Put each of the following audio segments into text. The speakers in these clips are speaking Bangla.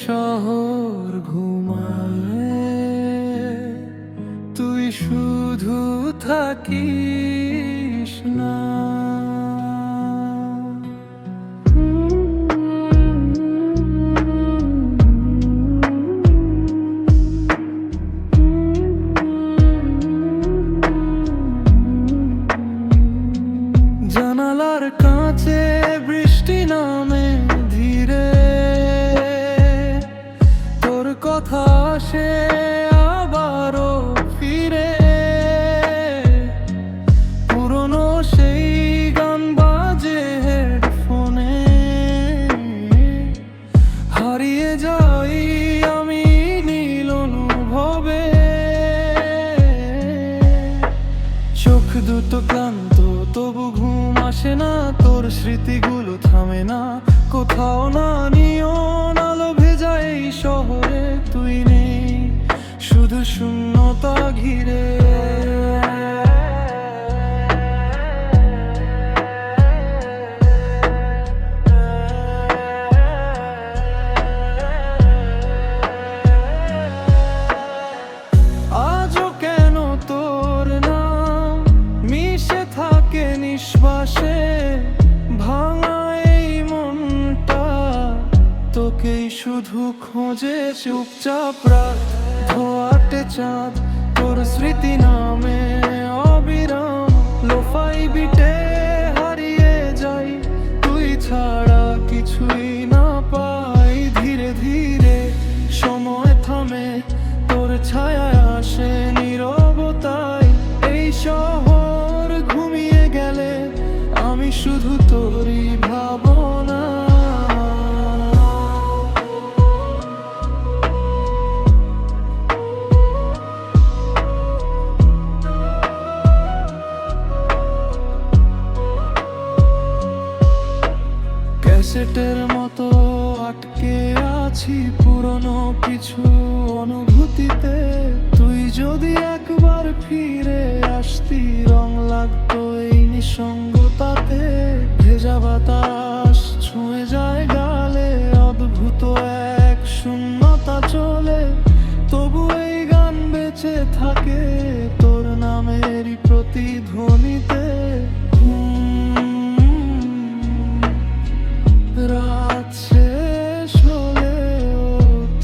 শহর ঘুমায়, তুই শুধু থাকিস না। জানালার কাছে বৃষ্টি নামে ধীরে, তোর কথা আসে আবারও ফিরে। পুরনো সেই গান বাজে হেডফোনে, হারিয়ে যাই আমি নীল অনুভবে। চোখ দুটো ক্লান্ত তবু ঘুম আসে না, তোর স্মৃতিগুলো থামে না কোথাও না। নিয়ন আলো ভেজা এই শহরে তুই নেই, শুধু শূন্যতা ঘিরে। আজও কেন তোর নাম মিশে থাকে নিঃশ্বাসে, ভাঙা এই মনটা তোকেই শুধু খোঁজে। চুপচাপ রাত ধোয়াটে চাঁদ, তোর স্মৃতি নামে অবিরাম। লোফাই বিটে হারিয়ে যাই, তুই ছাড়া কিছুই না পাই। ধীরে ধীরে সময় থামে, তোর ছায়া আসে নীরবতায়। এই শহর ঘুমিয়ে গেলে আমি শুধু তোরই ভাবনা। ক্যাসেটের মতো আটকে আছি পুরনো কিছু অনুভূতিতে। তুই যদি একবার ফিরে আসতি, রং লাগতো এই নিঃসঙ্গতাতে। ভেজা বাতাস ছুঁয়ে যায় গালে, অদ্ভুত এক শূন্যতা চলে। তবু এই গান বেঁচে থাকে তোর নামেরই প্রতিধ্বনিতে। রাত শেষ হলেও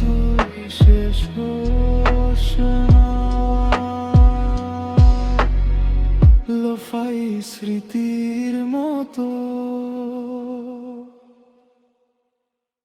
তুই শেষ হোস না। লোফাই স্মৃতির মতো